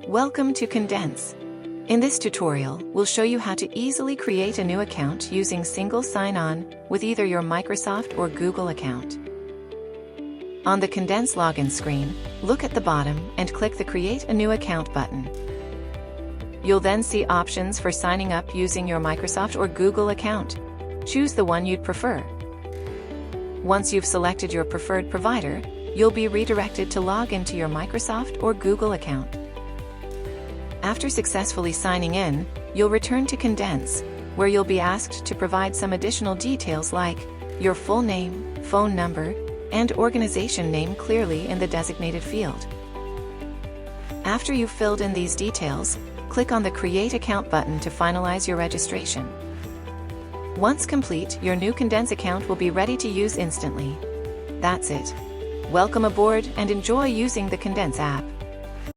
Welcome to Condense. In this tutorial, we'll show you how to easily create a new account using single sign-on with either your Microsoft or Google account. On the Condense login screen, look at the bottom and click the Create a New Account button. You'll then see options for signing up using your Microsoft or Google account. Choose the one you'd prefer. Once you've selected your preferred provider, you'll be redirected to log into your Microsoft or Google account. After successfully signing in, you'll return to Condense, where you'll be asked to provide some additional details like your full name, phone number, and organization name clearly in the designated field. After you've filled in these details, click on the Create Account button to finalize your registration. Once complete, your new Condense account will be ready to use instantly. That's it. Welcome aboard and enjoy using the Condense app.